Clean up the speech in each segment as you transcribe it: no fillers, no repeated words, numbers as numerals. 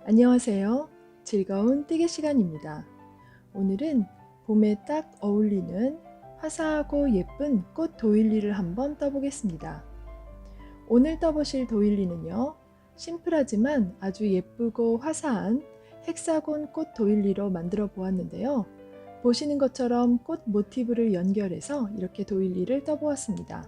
안녕하세요. 즐거운 뜨개 시간입니다. 오늘은 봄에 딱 어울리는 화사하고 예쁜 꽃 도일리를 한번 떠보겠습니다. 오늘 떠보실 도일리는요, 심플하지만 아주 예쁘고 화사한 헥사곤 꽃 도일리로 만들어 보았는데요. 보시는 것처럼 꽃 모티브를 연결해서 이렇게 도일리를 떠보았습니다.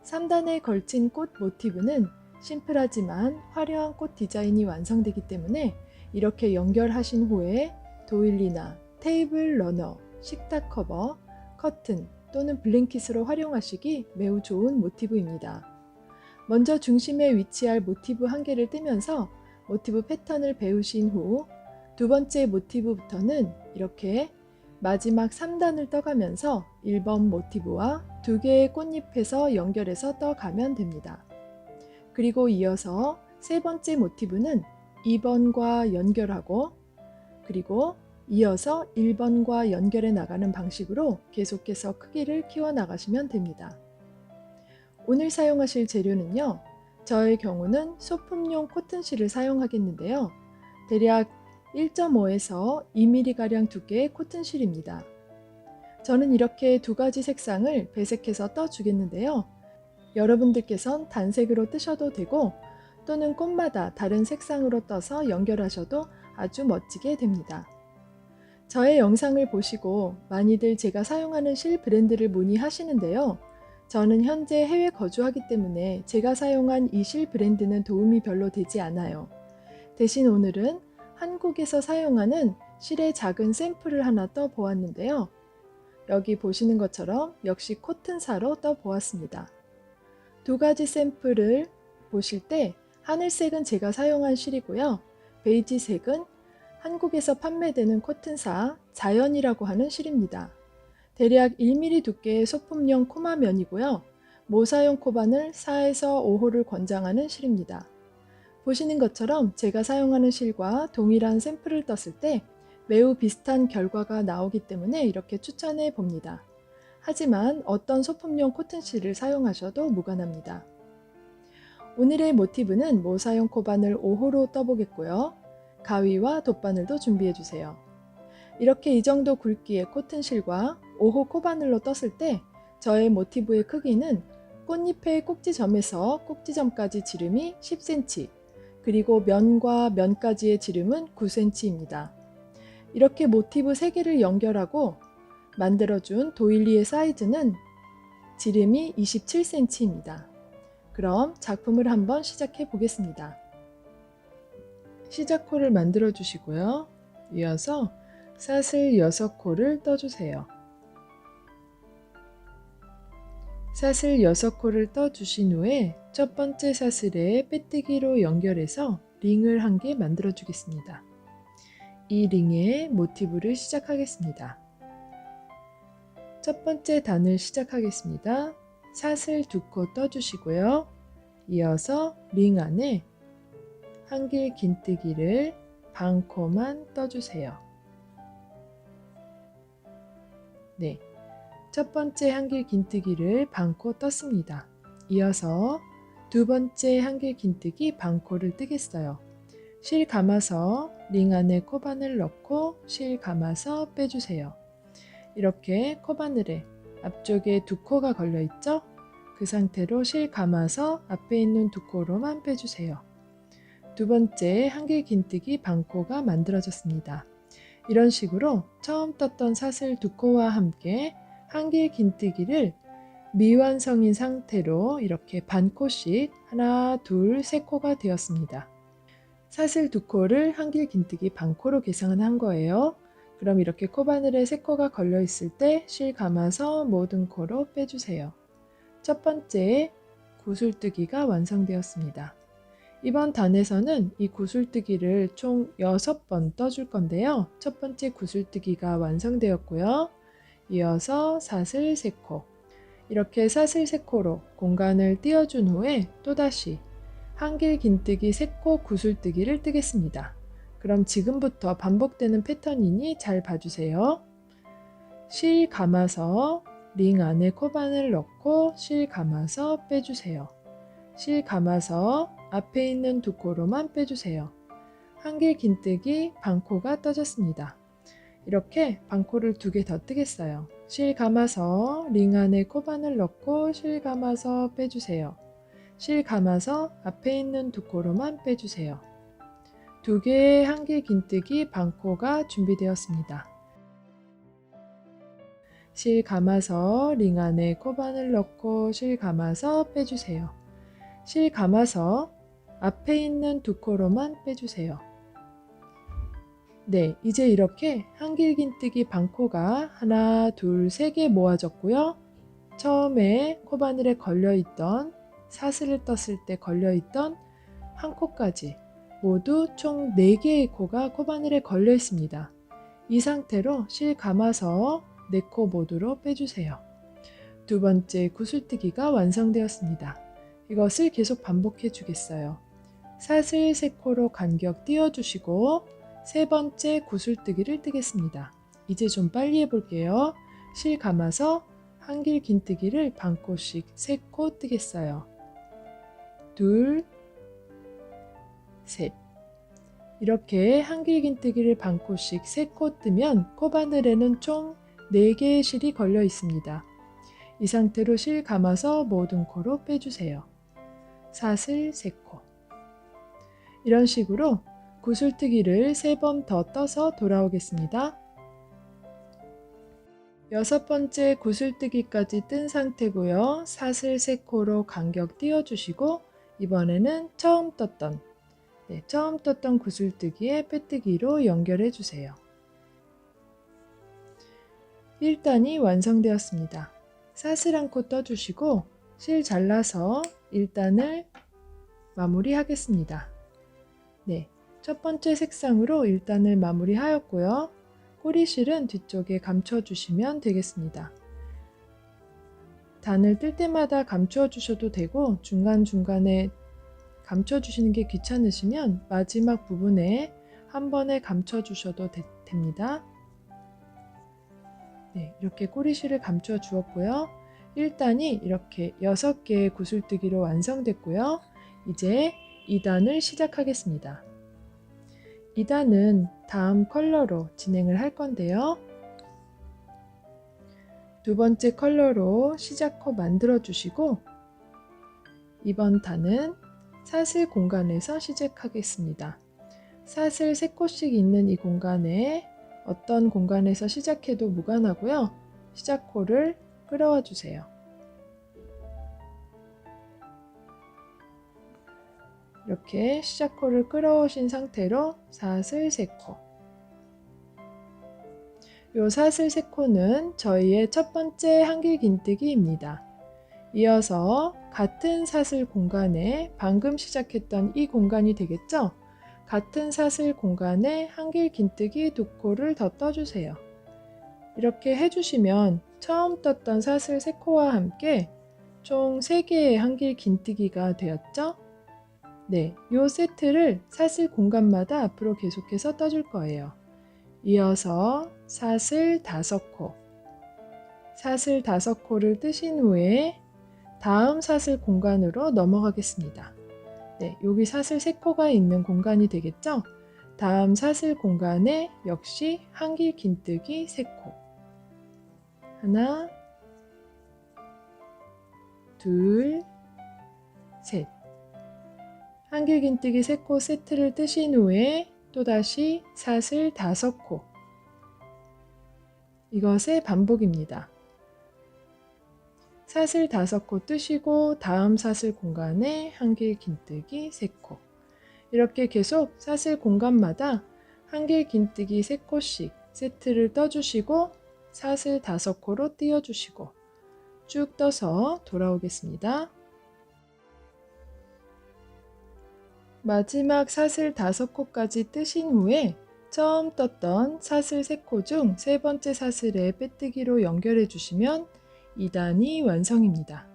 3단에 걸친 꽃 모티브는 심플하지만 화려한 꽃 디자인이 완성되기 때문에 이렇게 연결하신 후에 도일리나 테이블 러너, 식탁 커버, 커튼 또는 블랭킷으로 활용하시기 매우 좋은 모티브입니다. 먼저 중심에 위치할 모티브 한 개를 떼면서 모티브 패턴을 배우신 후 두 번째 모티브부터는 이렇게 마지막 3단을 떠가면서 1번 모티브와 두 개의 꽃잎에서 연결해서 떠가면 됩니다. 그리고 이어서 세 번째 모티브는 2번과 연결하고 그리고 이어서 1번과 연결해 나가는 방식으로 계속해서 크기를 키워 나가시면 됩니다. 오늘 사용하실 재료는요. 저의 경우는 소품용 코튼실을 사용하겠는데요. 대략 1.5에서 2mm가량 두께의 코튼실입니다. 저는 이렇게 두 가지 색상을 배색해서 떠주겠는데요. 여러분들께선 단색으로 뜨셔도 되고 또는 꽃마다 다른 색상으로 떠서 연결하셔도 아주 멋지게 됩니다. 저의 영상을 보시고 많이들 제가 사용하는 실 브랜드를 문의하시는데요. 저는 현재 해외 거주하기 때문에 제가 사용한 이 실 브랜드는 도움이 별로 되지 않아요. 대신 오늘은 한국에서 사용하는 실의 작은 샘플을 하나 떠 보았는데요. 여기 보시는 것처럼 역시 코튼사로 떠 보았습니다. 두 가지 샘플을 보실 때 하늘색은 제가 사용한 실이고요. 베이지색은 한국에서 판매되는 코튼사 자연이라고 하는 실입니다. 대략 1mm 두께의 소품용 코마면이고요. 모사용 코바늘 4에서 5호를 권장하는 실입니다. 보시는 것처럼 제가 사용하는 실과 동일한 샘플을 떴을 때 매우 비슷한 결과가 나오기 때문에 이렇게 추천해 봅니다. 하지만 어떤 소품용 코튼실을 사용하셔도 무관합니다. 오늘의 모티브는 모사용 코바늘 5호로 떠보겠고요. 가위와 돗바늘도 준비해주세요. 이렇게 이 정도 굵기의 코튼실과 5호 코바늘로 떴을 때 저의 모티브의 크기는 꽃잎의 꼭지점에서 꼭지점까지 지름이 10cm, 그리고 면과 면까지의 지름은 9cm입니다. 이렇게 모티브 3개를 연결하고 만들어준 도일리의 사이즈는 지름이 27cm입니다. 그럼 작품을 한번 시작해 보겠습니다. 시작코를 만들어 주시고요. 이어서 사슬 6코를 떠주세요. 사슬 6코를 떠주신 후에 첫 번째 사슬에 빼뜨기로 연결해서 링을 한 개 만들어 주겠습니다. 이 링에 모티브를 시작하겠습니다. 첫 번째 단을 시작하겠습니다. 사슬 2코 떠주시고요. 이어서 링 안에 한길 긴뜨기를 반 코만 떠주세요. 네, 첫 번째 한길 긴뜨기를 반 코 떴습니다. 이어서 두 번째 한길 긴뜨기 반 코를 뜨겠어요. 실 감아서 링 안에 코바늘 넣고 실 감아서 빼주세요. 이렇게 코바늘에 앞쪽에 2코가 걸려 있죠? 그 상태로 실 감아서 앞에 있는 2코로만 빼주세요. 두 번째 한길 긴뜨기 반코가 만들어졌습니다. 이런 식으로 처음 떴던 사슬 2코와 함께 한길 긴뜨기를 미완성인 상태로 이렇게 반코씩 하나, 둘, 3코가 되었습니다. 사슬 2코를 한길 긴뜨기 반코로 계산을 한 거예요. 그럼 이렇게 코바늘에 3코가 걸려 있을 때 실 감아서 모든 코로 빼주세요. 첫 번째 구슬뜨기가 완성되었습니다. 이번 단에서는 이 구슬뜨기를 총 6번 떠줄 건데요. 첫 번째 구슬뜨기가 완성되었고요. 이어서 사슬 3코, 이렇게 사슬 3코로 공간을 띄워준 후에 또다시 한길 긴뜨기 3코 구슬뜨기를 뜨겠습니다. 그럼 지금부터 반복되는 패턴이니 잘 봐주세요. 실 감아서 링 안에 코바늘 넣고 실 감아서 빼주세요. 실 감아서 앞에 있는 2코로만 빼주세요. 한길 긴뜨기 반코가 떠졌습니다. 이렇게 반코를 2개 더 뜨겠어요. 실 감아서 링 안에 코바늘 넣고 실 감아서 빼주세요. 실 감아서 앞에 있는 2코로만 빼주세요. 2개의 한길 긴뜨기 반코가 준비되었습니다. 실 감아서 링 안에 코바늘 넣고 실 감아서 빼주세요. 실 감아서 앞에 있는 2코로만 빼주세요. 네, 이제 이렇게 한길 긴뜨기 반코가 하나, 둘, 3개 모아졌고요. 처음에 코바늘에 걸려있던 사슬을 떴을 때 걸려있던 한 코까지 모두 총 4개의 코가 코바늘에 걸려 있습니다. 이 상태로 실 감아서 4코 모두로 빼주세요. 2번째 구슬뜨기가 완성되었습니다. 이것을 계속 반복해 주겠어요. 사슬 3코로 간격 띄워주시고 3번째 구슬뜨기를 뜨겠습니다. 이제 좀 빨리 해볼게요. 실 감아서 한길 긴뜨기를 반코씩 3코 뜨겠어요. 둘, 셋. 이렇게 한길 긴뜨기를 반코씩 3코 뜨면 코바늘에는 총 4개의 실이 걸려 있습니다. 이 상태로 실 감아서 모든 코로 빼주세요. 사슬 3코. 이런 식으로 구슬뜨기를 3번 더 떠서 돌아오겠습니다. 6번째 구슬뜨기까지 뜬 상태고요. 사슬 3코로 간격 띄워주시고 이번에는 처음 떴던 구슬뜨기에 빼뜨기로 연결해 주세요. 1단이 완성되었습니다. 사슬 1코 떠주시고 실 잘라서 1단을 마무리하겠습니다. 네, 첫 번째 색상으로 1단을 마무리하였고요. 꼬리실은 뒤쪽에 감춰주시면 되겠습니다. 단을 뜰 때마다 감춰 주셔도 되고 중간중간에 감춰주시는 게 귀찮으시면 마지막 부분에 한 번에 감춰 주셔도 됩니다. 네, 이렇게 꼬리실을 감춰 주었고요. 1단이 이렇게 6개의 구슬뜨기로 완성됐고요. 이제 2단을 시작하겠습니다. 2단은 다음 컬러로 진행을 할 건데요. 2번째 컬러로 시작코 만들어 주시고 이번 단은 사슬 공간에서 시작하겠습니다. 사슬 3코씩 있는 이 공간에 어떤 공간에서 시작해도 무관하고요. 시작코를 끌어와 주세요. 이렇게 시작코를 끌어오신 상태로 사슬 3코. 요 사슬 3코는 저희의 첫 번째 한길 긴뜨기입니다. 이어서 같은 사슬 공간에 방금 시작했던 이 공간이 되겠죠? 같은 사슬 공간에 한길 긴뜨기 2코를 더 떠주세요. 이렇게 해주시면 처음 떴던 사슬 3코와 함께 총 3개의 한길 긴뜨기가 되었죠? 네, 이 세트를 사슬 공간마다 앞으로 계속해서 떠줄 거예요. 이어서 사슬 5코, 사슬 5코를 뜨신 후에 다음 사슬 공간으로 넘어가겠습니다. 네, 여기 사슬 3코가 있는 공간이 되겠죠? 다음 사슬 공간에 역시 한길 긴뜨기 3코. 하나, 둘, 셋. 한길 긴뜨기 3코 세트를 뜨신 후에 또다시 사슬 5코. 이것의 반복입니다. 사슬 5코 뜨시고 다음 사슬 공간에 한길 긴뜨기 3코. 이렇게 계속 사슬 공간마다 한길 긴뜨기 3코씩 세트를 떠주시고 사슬 5코로 띄워주시고 쭉 떠서 돌아오겠습니다. 마지막 사슬 5코까지 뜨신 후에 처음 떴던 사슬 3코 중 3번째 사슬에 빼뜨기로 연결해 주시면 2단이 완성입니다.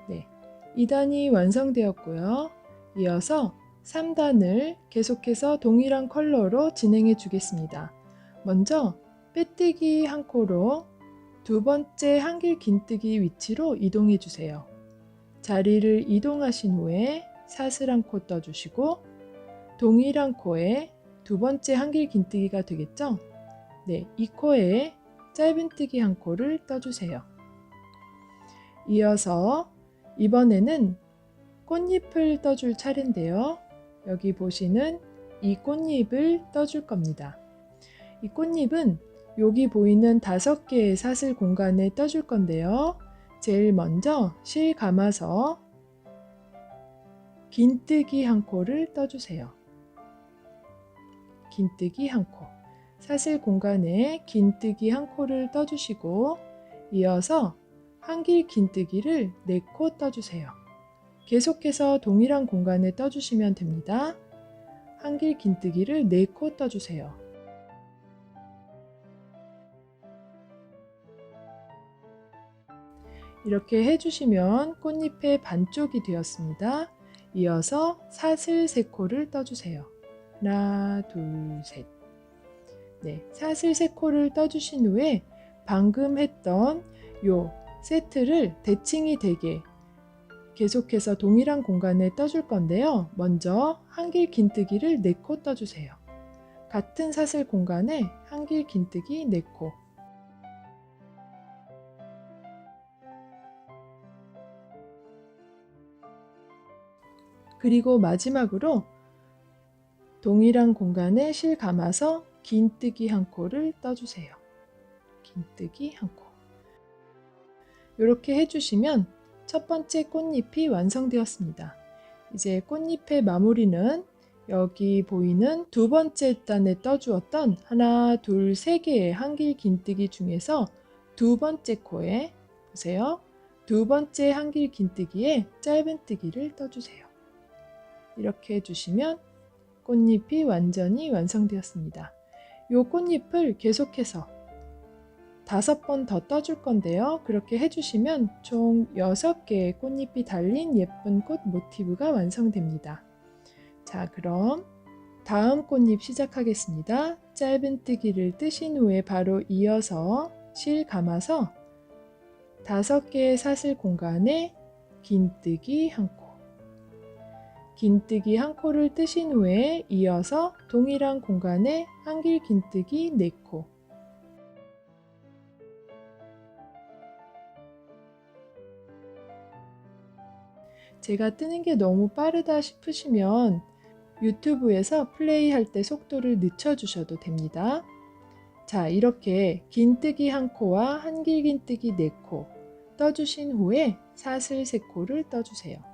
네, 2단이 완성되었고요. 이어서 3단을 계속해서 동일한 컬러로 진행해 주겠습니다. 먼저 빼뜨기 1코로 2번째 한길 긴뜨기 위치로 이동해 주세요. 자리를 이동하신 후에 사슬 1코 떠주시고 동일한 코에 두 번째 한길 긴뜨기가 되겠죠? 네, 이 코에 짧은뜨기 한 코를 떠주세요. 이어서 이번에는 꽃잎을 떠줄 차례인데요. 여기 보시는 이 꽃잎을 떠줄 겁니다. 이 꽃잎은 여기 보이는 5개의 사슬 공간에 떠줄 건데요. 제일 먼저 실 감아서 긴뜨기 한 코를 떠주세요. 긴뜨기 한 코. 사슬 공간에 긴뜨기 한 코를 떠주시고 이어서 한길 긴뜨기를 4코 떠주세요. 계속해서 동일한 공간에 떠주시면 됩니다. 한길 긴뜨기를 4코 떠주세요. 이렇게 해주시면 꽃잎의 반쪽이 되었습니다. 이어서 사슬 3코를 떠주세요. 하나, 둘, 셋. 네, 사슬 3코를 떠주신 후에 방금 했던 요 세트를 대칭이 되게 계속해서 동일한 공간에 떠줄 건데요. 먼저 한길 긴뜨기를 4코 떠주세요. 같은 사슬 공간에 한길 긴뜨기 4코. 그리고 마지막으로 동일한 공간에 실 감아서 긴뜨기 한 코를 떠주세요. 긴뜨기 한 코. 이렇게 해주시면 첫 번째 꽃잎이 완성되었습니다. 이제 꽃잎의 마무리는 여기 보이는 두 번째 단에 떠주었던 하나, 둘, 3개의 한길 긴뜨기 중에서 두 번째 코에 보세요. 두 번째 한길 긴뜨기에 짧은뜨기를 떠주세요. 이렇게 해주시면 꽃잎이 완전히 완성되었습니다. 이 꽃잎을 계속해서 5번 더 떠줄 건데요. 그렇게 해주시면 총 6개의 꽃잎이 달린 예쁜 꽃 모티브가 완성됩니다. 자, 그럼 다음 꽃잎 시작하겠습니다. 짧은뜨기를 뜨신 후에 바로 이어서 실 감아서 5개의 사슬 공간에 긴뜨기 한 코. 긴뜨기 한 코를 뜨신 후에 이어서 동일한 공간에 한길 긴뜨기 4코. 제가 뜨는 게 너무 빠르다 싶으시면 유튜브에서 플레이할 때 속도를 늦춰주셔도 됩니다. 자, 이렇게 긴뜨기 한 코와 한길 긴뜨기 4코 떠주신 후에 사슬 3코를 떠주세요.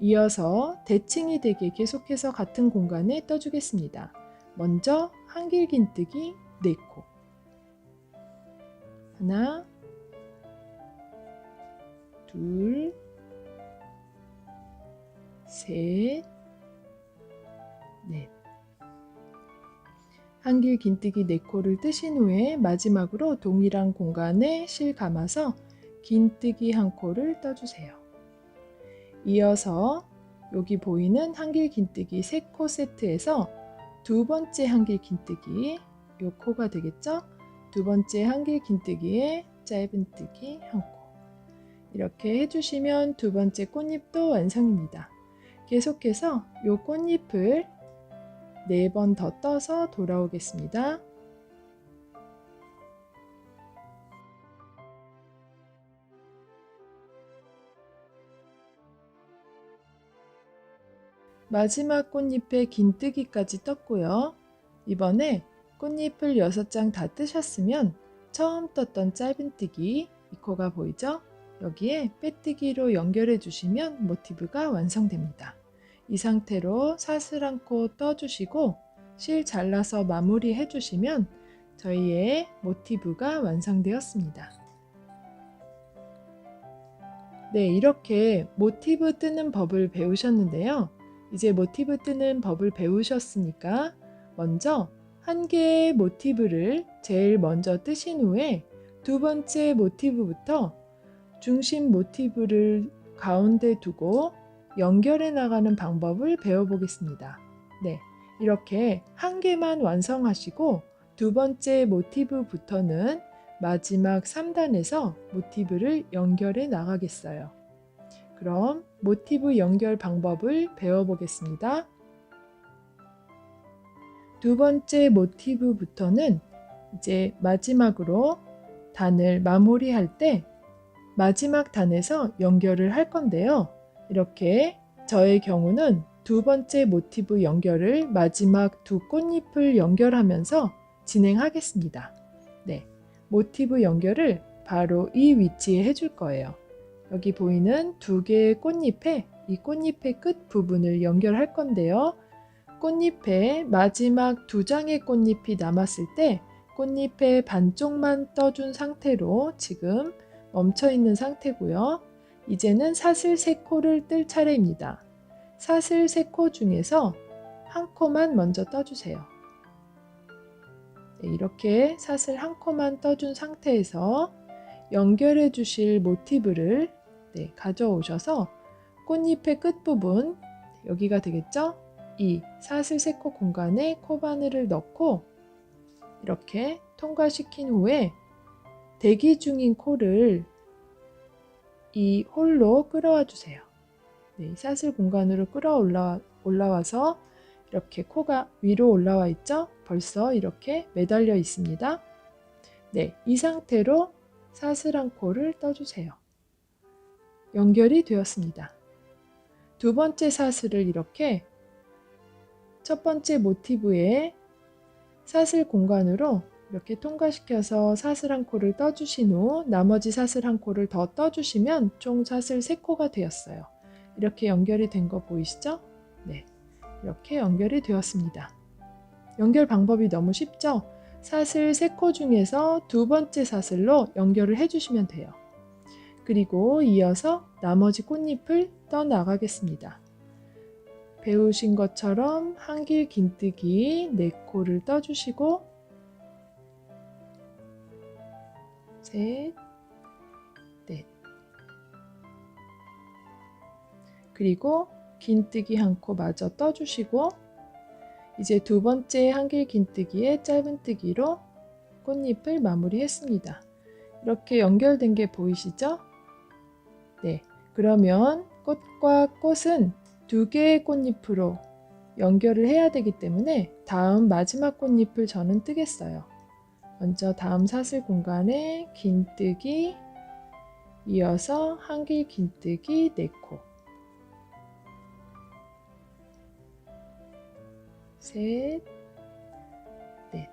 이어서 대칭이 되게 계속해서 같은 공간에 떠주겠습니다. 먼저 한길 긴뜨기 4코. 하나, 둘, 셋, 넷. 한길 긴뜨기 4코를 뜨신 후에 마지막으로 동일한 공간에 실 감아서 긴뜨기 한 코를 떠주세요. 이어서 여기 보이는 한길 긴뜨기 3코 세트에서 두 번째 한길 긴뜨기, 요 코가 되겠죠? 두 번째 한길 긴뜨기에 짧은뜨기 한 코. 이렇게 해주시면 두 번째 꽃잎도 완성입니다. 계속해서 요 꽃잎을 4번 더 떠서 돌아오겠습니다. 마지막 꽃잎에 긴뜨기까지 떴고요. 이번에 꽃잎을 6장 다 뜨셨으면 처음 떴던 짧은뜨기, 이 코가 보이죠? 여기에 빼뜨기로 연결해 주시면 모티브가 완성됩니다. 이 상태로 사슬 한 코 떠주시고 실 잘라서 마무리해 주시면 저희의 모티브가 완성되었습니다. 네, 이렇게 모티브 뜨는 법을 배우셨는데요. 이제 모티브 뜨는 법을 배우셨으니까 먼저 한 개의 모티브를 제일 먼저 뜨신 후에 두 번째 모티브부터 중심 모티브를 가운데 두고 연결해 나가는 방법을 배워보겠습니다. 네, 이렇게 한 개만 완성하시고 두 번째 모티브부터는 마지막 3단에서 모티브를 연결해 나가겠어요. 그럼 모티브 연결 방법을 배워보겠습니다. 두 번째 모티브부터는 이제 마지막으로 단을 마무리할 때 마지막 단에서 연결을 할 건데요. 이렇게 저의 경우는 두 번째 모티브 연결을 마지막 두 꽃잎을 연결하면서 진행하겠습니다. 네, 모티브 연결을 바로 이 위치에 해줄 거예요. 여기 보이는 두 개의 꽃잎에 이 꽃잎의 끝 부분을 연결할 건데요. 꽃잎에 마지막 두 장의 꽃잎이 남았을 때 꽃잎의 반쪽만 떠준 상태로 지금 멈춰 있는 상태고요. 이제는 사슬 3코를 뜰 차례입니다. 사슬 3코 중에서 한 코만 먼저 떠주세요. 네, 이렇게 사슬 한 코만 떠준 상태에서 연결해 주실 모티브를 가져오셔서 꽃잎의 끝부분, 여기가 되겠죠? 이 사슬 3코 공간에 코바늘을 넣고 이렇게 통과시킨 후에 대기 중인 코를 이 홀로 끌어와 주세요. 네, 사슬 공간으로 올라와서 이렇게 코가 위로 올라와 있죠? 벌써 이렇게 매달려 있습니다. 네, 이 상태로 사슬 한 코를 떠주세요. 연결이 되었습니다. 두 번째 사슬을 이렇게 첫 번째 모티브에 사슬 공간으로 이렇게 통과시켜서 사슬 한 코를 떠주신 후 나머지 사슬 한 코를 더 떠주시면 총 사슬 3코가 되었어요. 이렇게 연결이 된 거 보이시죠? 네, 이렇게 연결이 되었습니다. 연결 방법이 너무 쉽죠? 사슬 3코 중에서 두 번째 사슬로 연결을 해주시면 돼요. 그리고 이어서 나머지 꽃잎을 떠나가겠습니다. 배우신 것처럼 한길 긴뜨기 4코를 떠주시고 셋, 넷, 그리고 긴뜨기 1코 마저 떠주시고 이제 두 번째 한길 긴뜨기의 짧은뜨기로 꽃잎을 마무리했습니다. 이렇게 연결된 게 보이시죠? 네, 그러면 꽃과 꽃은 두 개의 꽃잎으로 연결을 해야 되기 때문에 다음 마지막 꽃잎을 저는 뜨겠어요. 먼저 다음 사슬 공간에 긴뜨기, 이어서 한길 긴뜨기 4코, 셋, 넷.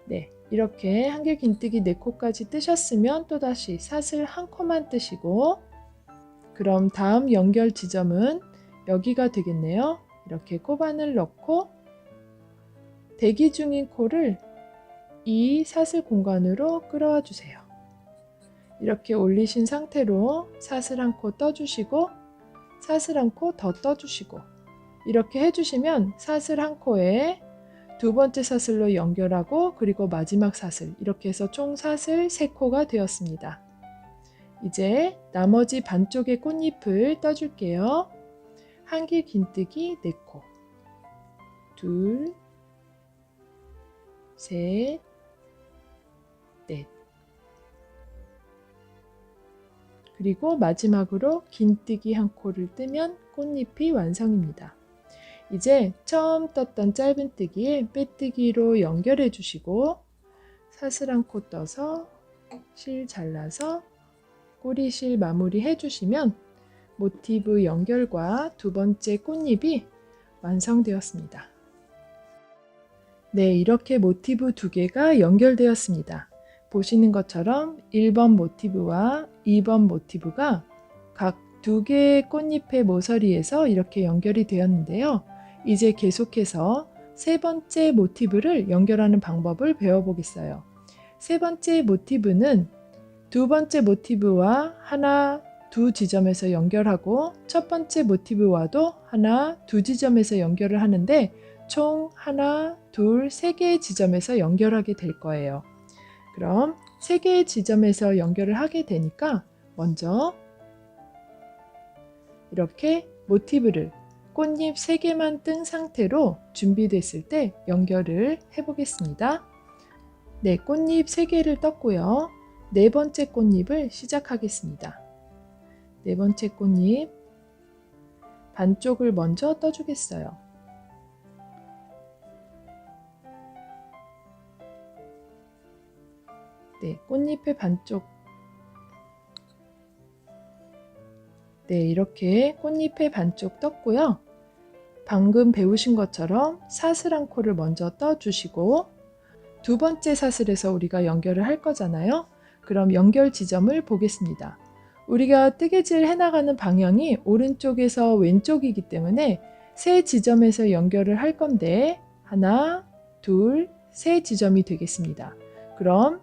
네, 이렇게 한길 긴뜨기 4코까지 뜨셨으면 또다시 사슬 1코만 뜨시고 그럼 다음 연결 지점은 여기가 되겠네요. 이렇게 코바늘 넣고 대기 중인 코를 이 사슬 공간으로 끌어와 주세요. 이렇게 올리신 상태로 사슬 1코 떠주시고 사슬 1코 더 떠주시고 이렇게 해주시면 사슬 1코에 두 번째 사슬로 연결하고 그리고 마지막 사슬 이렇게 해서 총 사슬 3코가 되었습니다. 이제 나머지 반쪽의 꽃잎을 떠줄게요. 한길 긴뜨기 4코, 둘, 셋, 넷. 그리고 마지막으로 긴뜨기 1코를 뜨면 꽃잎이 완성입니다. 이제 처음 떴던 짧은뜨기에 빼뜨기로 연결해 주시고 사슬 1코 떠서 실 잘라서 꼬리실 마무리 해주시면 모티브 연결과 두 번째 꽃잎이 완성되었습니다. 네, 이렇게 모티브 2개가 연결되었습니다. 보시는 것처럼 1번 모티브와 2번 모티브가 각 2개의 꽃잎의 모서리에서 이렇게 연결이 되었는데요. 이제 계속해서 세 번째 모티브를 연결하는 방법을 배워보겠어요. 세 번째 모티브는 두 번째 모티브와 하나, 두 지점에서 연결하고 첫 번째 모티브와도 하나, 두 지점에서 연결을 하는데 총 하나, 둘, 세 개의 지점에서 연결하게 될 거예요. 그럼 세 개의 지점에서 연결을 하게 되니까 먼저 이렇게 모티브를 꽃잎 3개만 뜬 상태로 준비됐을 때 연결을 해보겠습니다. 네, 꽃잎 3개를 떴고요. 네 번째 꽃잎을 시작하겠습니다. 네 번째 꽃잎 반쪽을 먼저 떠주겠어요. 네, 꽃잎의 반쪽. 네, 이렇게 꽃잎의 반쪽 떴고요. 방금 배우신 것처럼 사슬 한 코를 먼저 떠주시고 두 번째 사슬에서 우리가 연결을 할 거잖아요. 그럼 연결 지점을 보겠습니다. 우리가 뜨개질 해나가는 방향이 오른쪽에서 왼쪽이기 때문에 세 지점에서 연결을 할 건데 하나, 둘, 세 지점이 되겠습니다. 그럼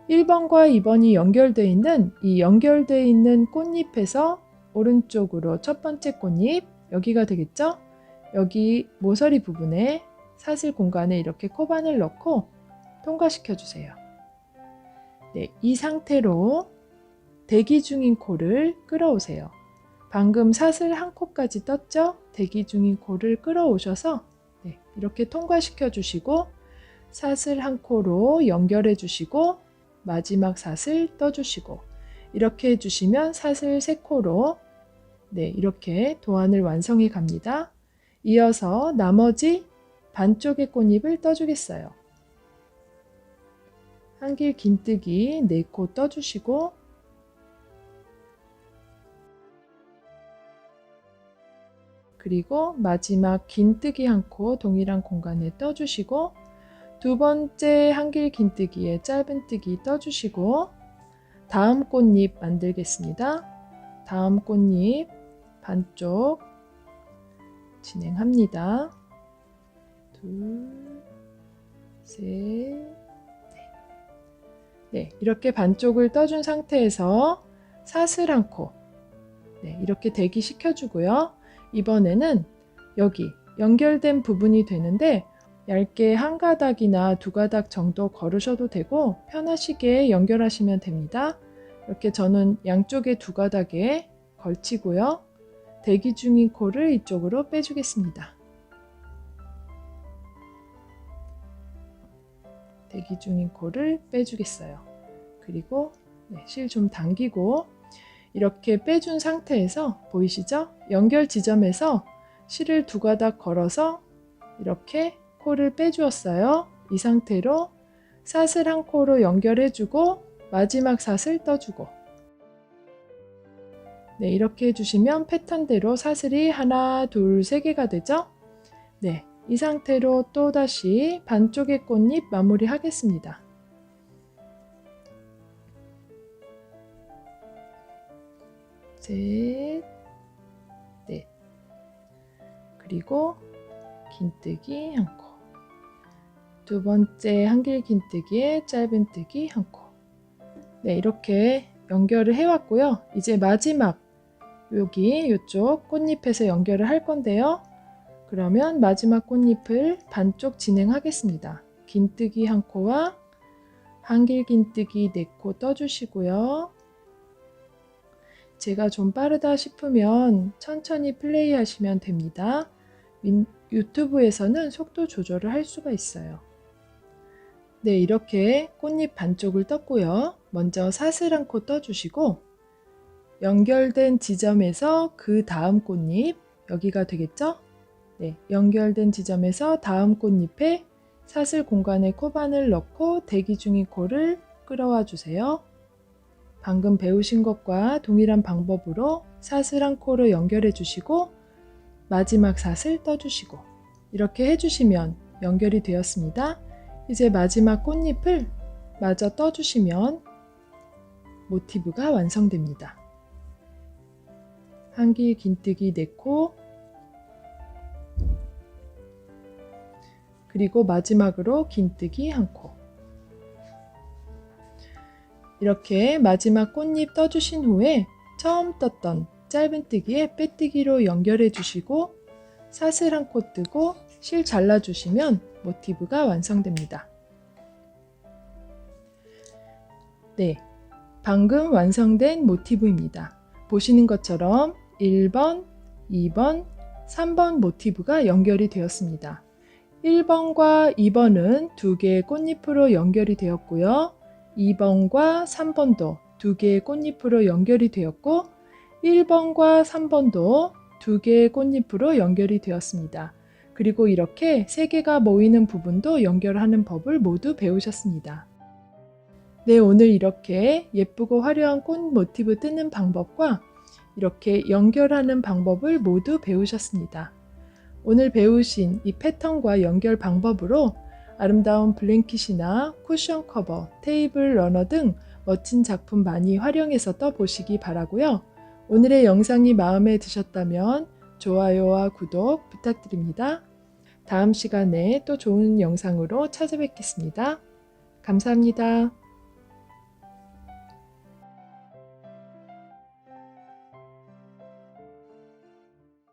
1번과 2번이 연결되어 있는 이 연결되어 있는 꽃잎에서 오른쪽으로 첫 번째 꽃잎, 여기가 되겠죠? 여기 모서리 부분에 사슬 공간에 이렇게 코바늘 넣고 통과시켜 주세요. 네, 이 상태로 대기 중인 코를 끌어오세요. 방금 사슬 한 코까지 떴죠? 대기 중인 코를 끌어오셔서 네, 이렇게 통과시켜 주시고 사슬 한 코로 연결해 주시고 마지막 사슬 떠주시고 이렇게 해주시면 사슬 3코로 네, 이렇게 도안을 완성해 갑니다. 이어서 나머지 반쪽의 꽃잎을 떠주겠어요. 한길 긴뜨기 4코 떠주시고 그리고 마지막 긴뜨기 1코 동일한 공간에 떠주시고 두 번째 한길 긴뜨기에 짧은뜨기 떠주시고 다음 꽃잎 만들겠습니다. 다음 꽃잎 반쪽 진행합니다. 둘, 셋, 네, 이렇게 반쪽을 떠준 상태에서 사슬 한 코 네, 이렇게 대기시켜 주고요. 이번에는 여기 연결된 부분이 되는데 얇게 한 가닥이나 두 가닥 정도 걸으셔도 되고 편하시게 연결하시면 됩니다. 이렇게 저는 양쪽에 두 가닥에 걸치고요. 대기 중인 코를 이쪽으로 빼주겠습니다. 대기 중인 코를 빼주겠어요. 그리고 네, 실 좀 당기고 이렇게 빼준 상태에서 보이시죠? 연결 지점에서 실을 두 가닥 걸어서 이렇게 코를 빼주었어요. 이 상태로 사슬 한 코로 연결해주고 마지막 사슬 떠주고 네, 이렇게 해주시면 패턴대로 사슬이 하나, 둘, 세 개가 되죠? 네, 이 상태로 또다시 반쪽의 꽃잎 마무리 하겠습니다. 셋, 넷, 그리고 긴뜨기 1코 두 번째 한길 긴뜨기에 짧은뜨기 1코 네, 이렇게 연결을 해왔고요. 이제 마지막 여기 이쪽 꽃잎에서 연결을 할 건데요. 그러면 마지막 꽃잎을 반쪽 진행하겠습니다. 긴뜨기 1코와 한길 긴뜨기 4코 떠주시고요. 제가 좀 빠르다 싶으면 천천히 플레이 하시면 됩니다. 유튜브에서는 속도 조절을 할 수가 있어요. 네, 이렇게 꽃잎 반쪽을 떴고요. 먼저 사슬 한 코 떠주시고 연결된 지점에서 그 다음 꽃잎, 여기가 되겠죠? 네, 연결된 지점에서 다음 꽃잎에 사슬 공간에 코바늘 넣고 대기 중인 코를 끌어와 주세요. 방금 배우신 것과 동일한 방법으로 사슬 한 코로 연결해 주시고 마지막 사슬 떠주시고 이렇게 해주시면 연결이 되었습니다. 이제 마지막 꽃잎을 마저 떠주시면 모티브가 완성됩니다. 한길 긴뜨기 4코 그리고 마지막으로 긴뜨기 1코 이렇게 마지막 꽃잎 떠주신 후에 처음 떴던 짧은뜨기에 빼뜨기로 연결해 주시고 사슬 한 코 뜨고 실 잘라 주시면 모티브가 완성됩니다. 네, 방금 완성된 모티브입니다. 보시는 것처럼 1번, 2번, 3번 모티브가 연결이 되었습니다. 1번과 2번은 두 개의 꽃잎으로 연결이 되었고요. 2번과 3번도 두 개의 꽃잎으로 연결이 되었고 1번과 3번도 두 개의 꽃잎으로 연결이 되었습니다. 그리고 이렇게 세 개가 모이는 부분도 연결하는 법을 모두 배우셨습니다. 네, 오늘 이렇게 예쁘고 화려한 꽃 모티브 뜨는 방법과 이렇게 연결하는 방법을 모두 배우셨습니다. 오늘 배우신 이 패턴과 연결 방법으로 아름다운 블랭킷이나 쿠션 커버, 테이블 러너 등 멋진 작품 많이 활용해서 떠보시기 바라고요. 오늘의 영상이 마음에 드셨다면 좋아요와 구독 부탁드립니다. 다음 시간에 또 좋은 영상으로 찾아뵙겠습니다. 감사합니다.